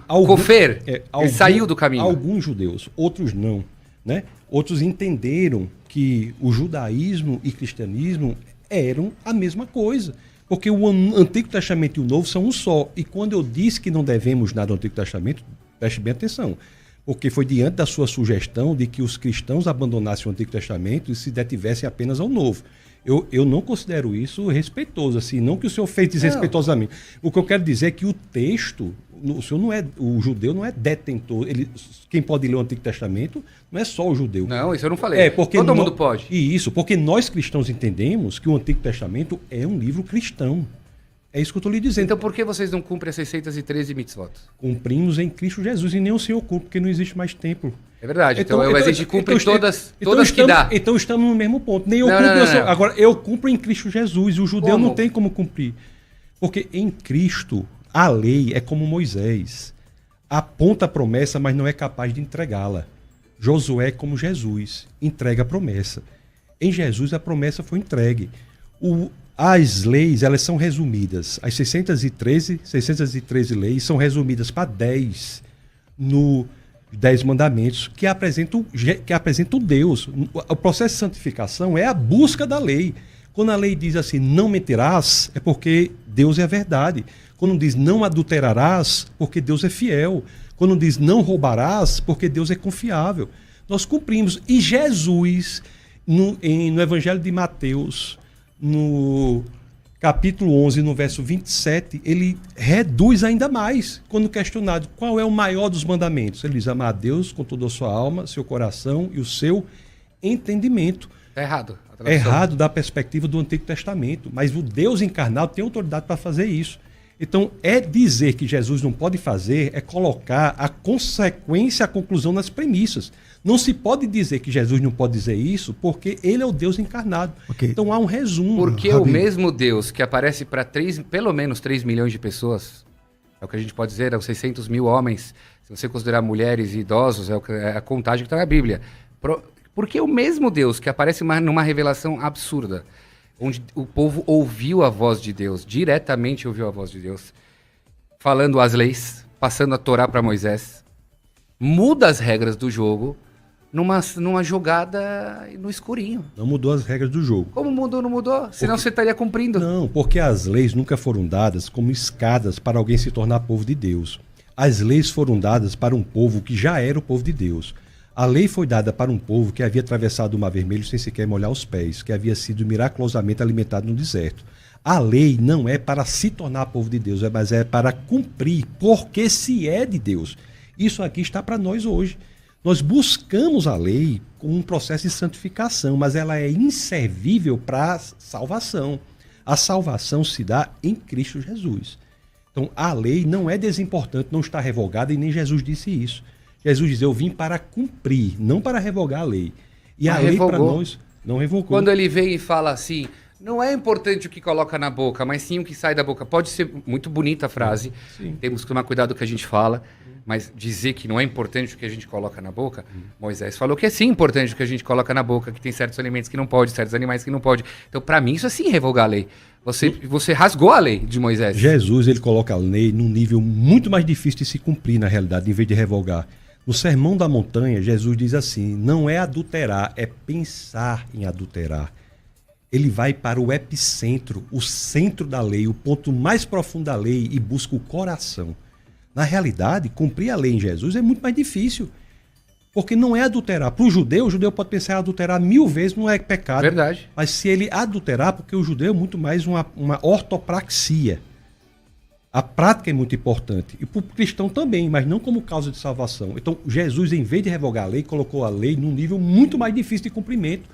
cofer. Ele saiu do caminho. Alguns judeus, outros não. Né? Outros entenderam que o judaísmo e cristianismo eram a mesma coisa. Porque o Antigo Testamento e o Novo são um só. E quando eu disse que não devemos nada ao Antigo Testamento, preste bem atenção. Porque foi diante da sua sugestão de que os cristãos abandonassem o Antigo Testamento e se detivessem apenas ao Novo. Eu não considero isso respeitoso, assim, não que o senhor fez desrespeitosamente. O que eu quero dizer é que o texto, o judeu não é detentor. Quem pode ler o Antigo Testamento não é só o judeu. Não, isso eu não falei. Todo mundo pode. E isso, porque nós cristãos entendemos que o Antigo Testamento é um livro cristão. É isso que eu estou lhe dizendo. Então por que vocês não cumprem as 613 mitzvot? Cumprimos em Cristo Jesus e nem o Senhor cumpre, porque não existe mais templo. É verdade, então a gente cumpre todas que dá. Então estamos no mesmo ponto. Nem eu cumpro. Agora, eu cumpro em Cristo Jesus, e o judeu não tem como cumprir. Porque em Cristo, a lei é como Moisés. Aponta a promessa, mas não é capaz de entregá-la. Josué, como Jesus, entrega a promessa. Em Jesus, a promessa foi entregue. As leis, elas são resumidas. As 613 leis são resumidas para 10 no 10 mandamentos que apresentam Deus. O processo de santificação é a busca da lei. Quando a lei diz assim, não mentirás, é porque Deus é a verdade. Quando diz não adulterarás, porque Deus é fiel. Quando diz não roubarás, porque Deus é confiável. Nós cumprimos. E Jesus, no Evangelho de Mateus, no capítulo 11, no verso 27, ele reduz ainda mais, quando questionado qual é o maior dos mandamentos. Ele diz, amar a Deus com toda a sua alma, seu coração e o seu entendimento. Está errado. É errado da perspectiva do Antigo Testamento, mas o Deus encarnado tem autoridade para fazer isso. Então, dizer que Jesus não pode fazer, é colocar a consequência, a conclusão nas premissas. Não se pode dizer que Jesus não pode dizer isso, porque ele é o Deus encarnado. Okay. Então, há um resumo. Porque o mesmo Deus que aparece para pelo menos 3 milhões de pessoas, é o que a gente pode dizer, é os 600 mil homens, se você considerar mulheres e idosos, é a contagem que está na Bíblia. Porque o mesmo Deus que aparece numa revelação absurda, onde o povo ouviu a voz de Deus, diretamente ouviu a voz de Deus, falando as leis, passando a Torá para Moisés, muda as regras do jogo numa jogada no escurinho. Não mudou as regras do jogo. Como mudou, não mudou? Senão você estaria cumprindo. Não, porque as leis nunca foram dadas como escadas para alguém se tornar povo de Deus. As leis foram dadas para um povo que já era o povo de Deus. A lei foi dada para um povo que havia atravessado o Mar Vermelho sem sequer molhar os pés, que havia sido miraculosamente alimentado no deserto. A lei não é para se tornar povo de Deus, mas é para cumprir, porque se é de Deus. Isso aqui está para nós hoje. Nós buscamos a lei como um processo de santificação, mas ela é inservível para a salvação. A salvação se dá em Cristo Jesus. Então, a lei não é desimportante, não está revogada, e nem Jesus disse isso. Jesus diz, eu vim para cumprir, não para revogar a lei. E a lei para nós não revogou. Quando ele vem e fala assim, não é importante o que coloca na boca, mas sim o que sai da boca. Pode ser muito bonita a frase, temos que tomar cuidado com o que a gente fala, mas dizer que não é importante o que a gente coloca na boca, Moisés falou que é sim importante o que a gente coloca na boca, que tem certos alimentos que não pode, certos animais que não pode. Então, para mim, isso é sim revogar a lei. Você rasgou a lei de Moisés. Jesus, ele coloca a lei num nível muito mais difícil de se cumprir, na realidade, em vez de revogar. No Sermão da Montanha, Jesus diz assim, não é adulterar, é pensar em adulterar. Ele vai para o epicentro, o centro da lei, o ponto mais profundo da lei e busca o coração. Na realidade, cumprir a lei em Jesus é muito mais difícil, porque não é adulterar. Para o judeu pode pensar em adulterar 1000 vezes, não é pecado. Verdade. Mas se ele adulterar, porque o judeu é muito mais uma ortopraxia. A prática é muito importante. E para o cristão também, mas não como causa de salvação. Então, Jesus, em vez de revogar a lei, colocou a lei num nível muito mais difícil de cumprimento.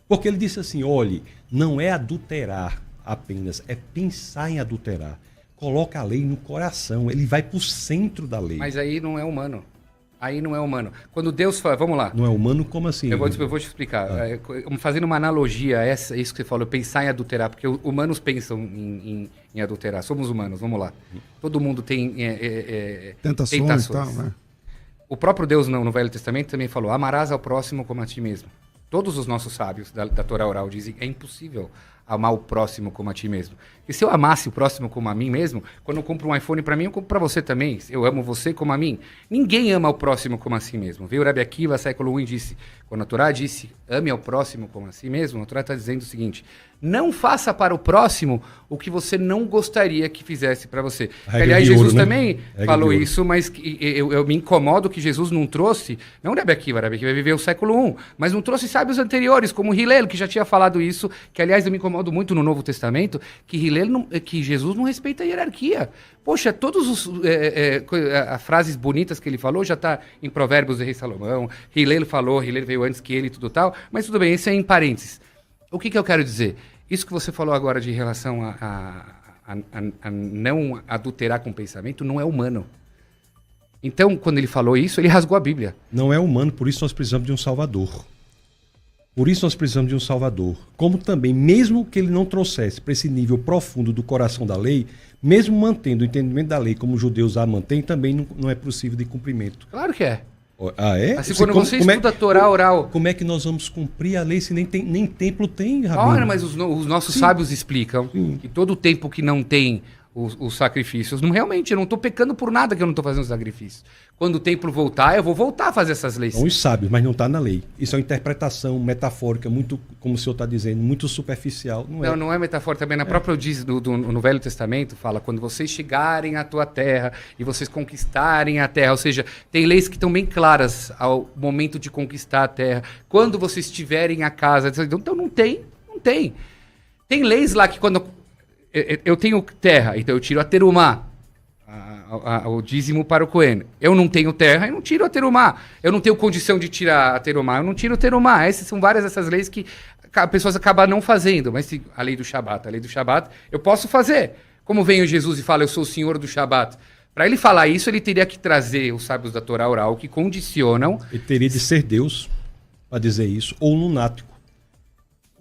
Porque ele disse assim, olhe, não é adulterar apenas, é pensar em adulterar. Coloca a lei no coração, ele vai para o centro da lei. Mas aí não é humano. Aí não é humano. Quando Deus fala, vamos lá. Não é humano, como assim? Eu vou te explicar. Fazendo uma analogia a isso que você falou, pensar em adulterar, porque humanos pensam em adulterar. Somos humanos, vamos lá. Todo mundo tem tentações. E tal, né? O próprio Deus no Velho Testamento também falou, amarás ao próximo como a ti mesmo. Todos os nossos sábios da Torá oral dizem que é impossível amar o próximo como a ti mesmo. E se eu amasse o próximo como a mim mesmo, quando eu compro um iPhone para mim, eu compro para você também. Eu amo você como a mim. Ninguém ama o próximo como a si mesmo. Veio o Rabi Akiva, século I, e disse, quando a Torá disse, ame ao próximo como a si mesmo, a Torá está dizendo o seguinte, não faça para o próximo o que você não gostaria que fizesse para você. Aliás, Jesus também falou isso, mas eu me incomodo que Jesus não trouxe, não o Rabi Akiva viveu o século I, mas não trouxe sábios anteriores, como Hillel, que já tinha falado isso, que aliás eu me incomodo muito no Novo Testamento, que Jesus não respeita a hierarquia. Poxa, todas as frases bonitas que ele falou já está em Provérbios do Rei Salomão, Hillel falou, Hillel veio antes que ele e tudo tal, mas tudo bem, isso é em parênteses. O que eu quero dizer? Isso que você falou agora de relação a não adulterar com o pensamento não é humano. Então, quando ele falou isso, ele rasgou a Bíblia. Não é humano, por isso nós precisamos de um Salvador. Por isso nós precisamos de um Salvador. Como também, mesmo que ele não trouxesse para esse nível profundo do coração da lei, mesmo mantendo o entendimento da lei como os judeus a mantêm, também não é possível de cumprimento. Claro que é. Ah, é? Assim, quando você estuda a Torá oral... Como é que nós vamos cumprir a lei se nem templo tem, Rabino? Olha, mas os nossos sábios explicam que todo o tempo que não tem os sacrifícios, realmente, eu não estou pecando por nada que eu não estou fazendo sacrifício. Quando o templo voltar, eu vou voltar a fazer essas leis. São os sábios, mas não está na lei. Isso é uma interpretação metafórica, muito, como o senhor está dizendo, muito superficial. Não é metafórica. Também na própria diz no Velho Testamento, fala, quando vocês chegarem à tua terra e vocês conquistarem a terra, ou seja, tem leis que estão bem claras ao momento de conquistar a terra. Quando vocês tiverem a casa, então não tem. Tem leis lá que quando... Eu tenho terra, então eu tiro a terumá, o dízimo para o Cohen. Eu não tenho terra, eu não tiro a terumá. Eu não tenho condição de tirar a terumá, eu não tiro a terumá. Essas são várias dessas leis que pessoas acabam não fazendo. Mas a lei do Shabat, eu posso fazer. Como vem o Jesus e fala, eu sou o senhor do Shabat. Para ele falar isso, ele teria que trazer os sábios da Torá oral que condicionam... Ele teria de ser Deus para dizer isso, ou lunático.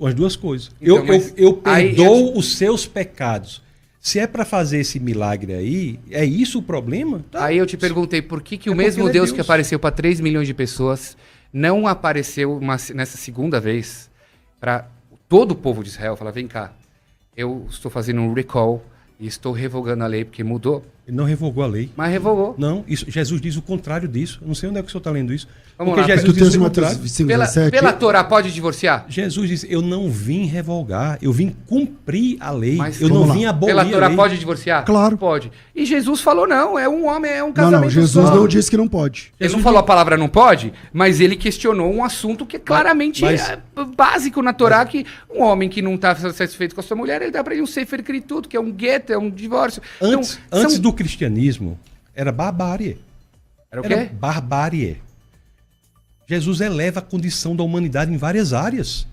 As duas coisas. Então, eu perdoo os seus pecados. Se é para fazer esse milagre aí, é isso o problema? Tá. Aí eu te perguntei por que o mesmo Deus que apareceu para 3 milhões de pessoas não apareceu nessa segunda vez para todo o povo de Israel. Fala, vem cá, eu estou fazendo um recall e estou revogando a lei porque mudou. Ele não revogou a lei. Mas revogou. Não, Jesus diz o contrário disso. Eu não sei onde é que o senhor está lendo isso. Vamos porque lá. Jesus diz o contrário. Pela Torá pode divorciar? Jesus diz, eu não vim revogar, eu vim cumprir a lei. Mas eu não vim abolir a lei. Pela Torá pode divorciar? Claro. Pode. E Jesus falou, não, é um homem, é um casamento. Não, Jesus não disse que não pode. Ele não falou a palavra não pode, mas ele questionou um assunto que claramente é básico na Torá, que um homem que não está satisfeito com a sua mulher, ele dá para ele um sefer tudo, que é um gueto, é um divórcio. Antes do cristianismo, era barbárie. Era o quê? Era barbárie. Jesus eleva a condição da humanidade em várias áreas.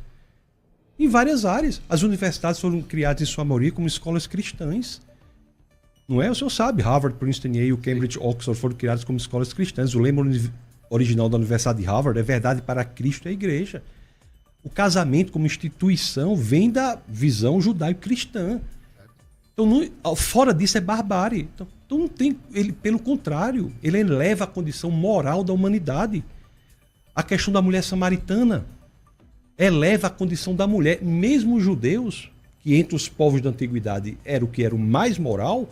Em várias áreas. As universidades foram criadas em sua maioria como escolas cristãs. Não é? O senhor sabe, Harvard, Princeton, Yale, Cambridge, Oxford foram criadas como escolas cristãs. O lema original da Universidade de Harvard é verdade para Cristo e a igreja. O casamento como instituição vem da visão judaico-cristã. Então, fora disso é barbárie. Então não tem, pelo contrário, ele eleva a condição moral da humanidade. A questão da mulher samaritana eleva a condição da mulher. Mesmo os judeus, que entre os povos da antiguidade era o que era o mais moral,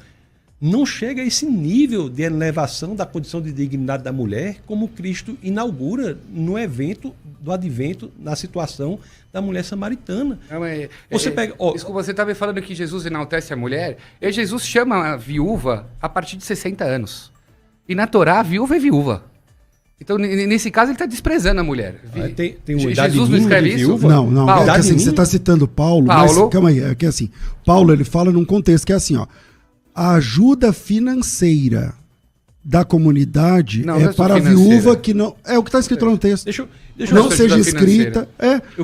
não chega a esse nível de elevação da condição de dignidade da mulher, como Cristo inaugura no evento do advento, na situação da mulher samaritana. Não, mas, você pega, desculpa, você estava falando que Jesus enaltece a mulher. Jesus chama a viúva a partir de 60 anos. E na Torá, a viúva é viúva. Então, nesse caso, ele está desprezando a mulher. Tem uma idade Jesus não escreve isso? Viúva? Não. É que, assim, você está citando Paulo, mas calma aí. É que assim, Paulo ele fala num contexto que é assim, ó. A ajuda financeira da comunidade é para a viúva que não... É o que está escrito lá no texto. Deixa não seja escrita...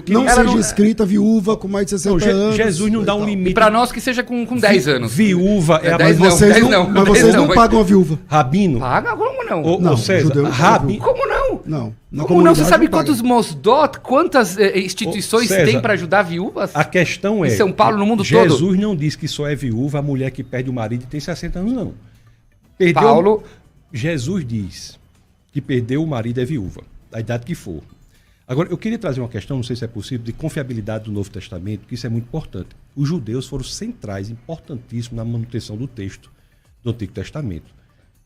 Não escrita viúva com mais de 60 anos. Jesus não dá um limite. E para nós que seja com 10 anos. Viúva é a... Mas vocês não pagam a viúva. Rabino. Paga? Como não? Ou César, Rabino. Como não? Não. Como não? Você sabe quantos Mosdot, quantas instituições tem para ajudar viúvas? A questão é... Em São Paulo, no mundo todo. Jesus não diz que só é viúva a mulher que perde o marido e tem 60 anos, não. Jesus diz que perdeu o marido é viúva, da idade que for. Agora, eu queria trazer uma questão, não sei se é possível, de confiabilidade do Novo Testamento, que isso é muito importante. Os judeus foram centrais, importantíssimos na manutenção do texto do Antigo Testamento.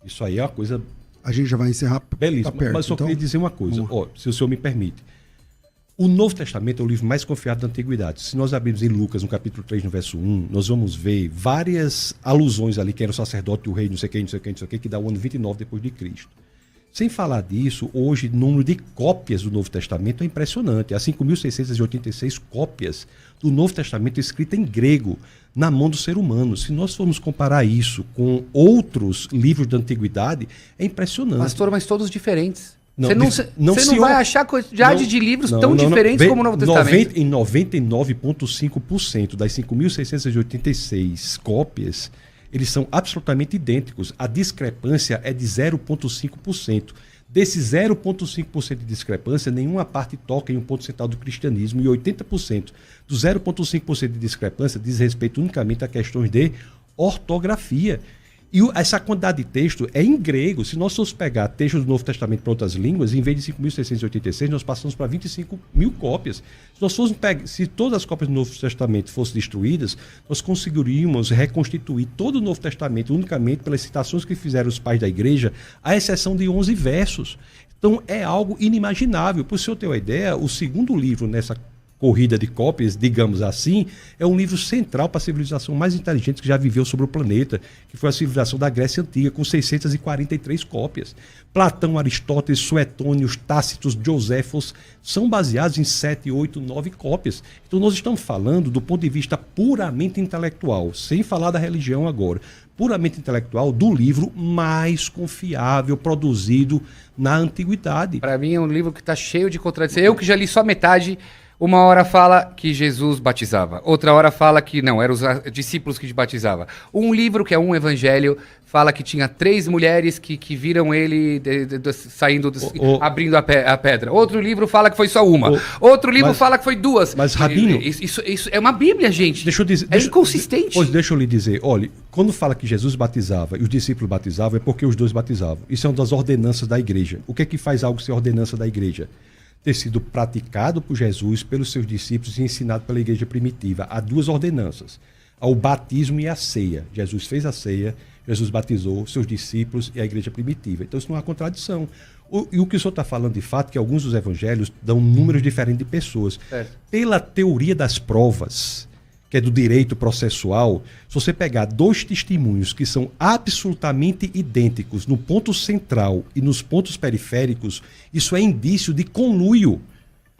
Isso aí é uma coisa... A gente já vai encerrar. Belíssimo, tá perto, mas só queria dizer uma coisa, se o senhor me permite. O Novo Testamento é o livro mais confiado da Antiguidade. Se nós abrirmos em Lucas, no capítulo 3, no verso 1, nós vamos ver várias alusões ali, que era o sacerdote, o rei, não sei quem, que dá o ano 29 depois de Cristo. Sem falar disso, hoje o número de cópias do Novo Testamento é impressionante. Há 5.686 cópias do Novo Testamento escrita em grego, na mão do ser humano. Se nós formos comparar isso com outros livros da Antiguidade, é impressionante. Pastor, mas todos diferentes. Você não vai achar quantidade de livros tão diferentes como o Novo Testamento. Em 99,5% das 5.686 cópias, eles são absolutamente idênticos. A discrepância é de 0,5%. Desse 0,5% de discrepância, nenhuma parte toca em um ponto central do cristianismo, e 80% do 0,5% de discrepância diz respeito unicamente a questões de ortografia. E essa quantidade de texto é em grego. Se nós formos pegar textos do Novo Testamento para outras línguas, em vez de 5.686, nós passamos para 25 mil cópias. Se todas as cópias do Novo Testamento fossem destruídas, nós conseguiríamos reconstituir todo o Novo Testamento unicamente pelas citações que fizeram os pais da igreja, à exceção de 11 versos. Então é algo inimaginável. Para o senhor ter uma ideia, o segundo livro nessa corrida de cópias, digamos assim, é um livro central para a civilização mais inteligente que já viveu sobre o planeta, que foi a civilização da Grécia Antiga, com 643 cópias. Platão, Aristóteles, Suetônio, Tácitos, Joséfos são baseados em 7, 8, 9 cópias. Então nós estamos falando do ponto de vista puramente intelectual, sem falar da religião agora, puramente intelectual, do livro mais confiável produzido na antiguidade. Para mim é um livro que está cheio de contradições. Eu que já li só metade. Uma hora fala que Jesus batizava, outra hora fala que não, eram os discípulos que batizavam. Um livro, que é um evangelho, fala que tinha 3 mulheres que viram ele saindo, abrindo a pedra. Outro livro fala que foi só uma. Outro livro fala que foi 2. Mas, Rabino... Isso é uma Bíblia, gente. Deixa eu dizer, inconsistente. Pois deixa eu lhe dizer, olha, quando fala que Jesus batizava e os discípulos batizavam, é porque os dois batizavam. Isso é uma das ordenanças da igreja. O que é que faz algo ser ordenança da igreja? Ter sido praticado por Jesus, pelos seus discípulos e ensinado pela igreja primitiva. Há 2 ordenanças, o batismo e a ceia. Jesus fez a ceia, Jesus batizou seus discípulos e a igreja primitiva. Então isso não há contradição. E o que o senhor está falando de fato, que alguns dos evangelhos dão números diferentes de pessoas. Pela teoria das provas, que é do direito processual, se você pegar 2 testemunhos que são absolutamente idênticos no ponto central e nos pontos periféricos, isso é indício de conluio.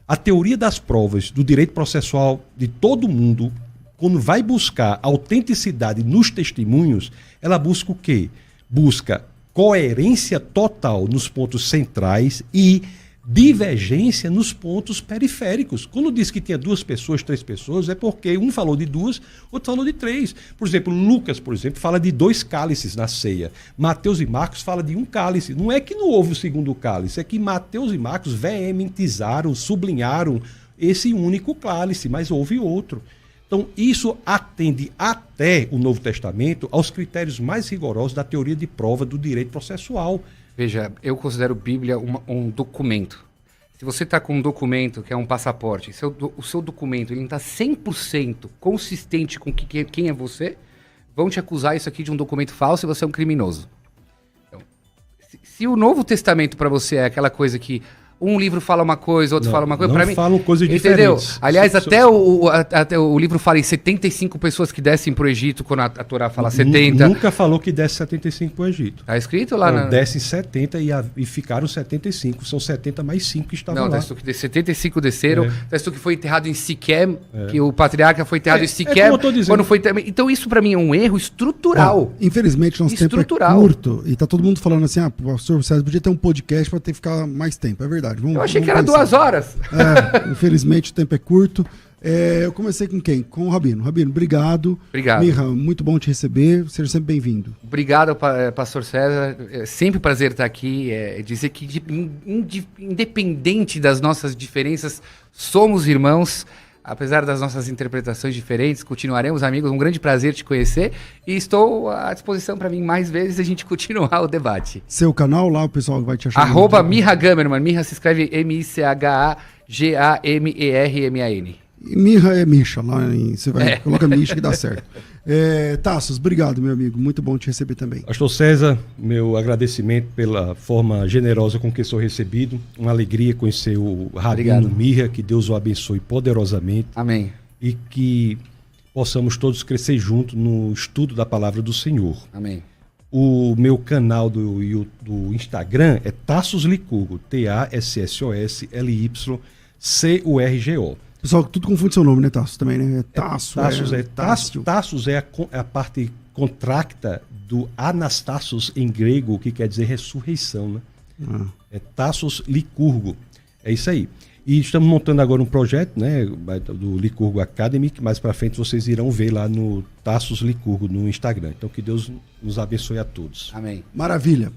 A teoria das provas do direito processual de todo mundo, quando vai buscar autenticidade nos testemunhos, ela busca o quê? Busca coerência total nos pontos centrais e divergência nos pontos periféricos. Quando diz que tinha 2 pessoas, 3 pessoas, é porque um falou de 2, outro falou de 3. Por exemplo, Lucas, fala de 2 cálices na ceia. Mateus e Marcos falam de 1 cálice. Não é que não houve o segundo cálice, é que Mateus e Marcos veementizaram, sublinharam esse único cálice, mas houve outro. Então, isso atende até o Novo Testamento aos critérios mais rigorosos da teoria de prova do direito processual. Veja, eu considero Bíblia um documento. Se você está com um documento que é um passaporte, o seu documento ele não está 100% consistente com quem é você, vão te acusar isso aqui de um documento falso e você é um criminoso. Então, se o Novo Testamento para você é aquela coisa que um livro fala uma coisa, outro fala uma coisa. Não falam coisas diferentes. Entendeu? Aliás, até o livro fala em 75 pessoas que descem para o Egito, quando a Torá fala 70. Nunca falou que desce 75 para o Egito. Está escrito lá? Não, descem 70 e ficaram 75. São 70 mais 5 que estavam lá. Não, está escrito que 75 desceram. Está escrito que foi enterrado em Siquém, que o patriarca foi enterrado em Siquém. Como eu tô dizendo. Quando foi... Então isso para mim é um erro estrutural. Infelizmente, nosso tempo é curto. E tá todo mundo falando assim, professor César, podia ter um podcast para ter que ficar mais tempo. É verdade. Eu achei que era 2 horas. Infelizmente o tempo é curto. Eu comecei com quem? Com o Rabino. Rabino, obrigado. Obrigado. Mirra, muito bom te receber. Seja sempre bem-vindo. Obrigado, pastor César. É sempre um prazer estar aqui. Dizer que, independente das nossas diferenças, somos irmãos. Apesar das nossas interpretações diferentes, continuaremos amigos. Um grande prazer te conhecer. E estou à disposição para vir mais vezes a gente continuar o debate. Seu canal lá, o pessoal vai te achar. @Mirra Gamerman. Mirra se escreve Michagammerman. E Mirra é Misha, você vai coloca Misha que dá certo. Tassos, obrigado, meu amigo. Muito bom te receber também. Pastor César, meu agradecimento pela forma generosa com que sou recebido. Uma alegria conhecer o Rabino Mirra, que Deus o abençoe poderosamente. Amém. E que possamos todos crescer juntos no estudo da palavra do Senhor. Amém. O meu canal do Instagram é Tassos Licurgo, TASSOSLYCURGO. Pessoal, tudo confunde seu nome, né, Tassos? Também, né? Tassos é a parte contracta do Anastassos em grego, que quer dizer ressurreição, né? É Tassos Licurgo. É isso aí. E estamos montando agora um projeto, né, do Licurgo Academy, que mais para frente vocês irão ver lá no Tassos Licurgo no Instagram. Então que Deus nos abençoe a todos. Amém. Maravilha.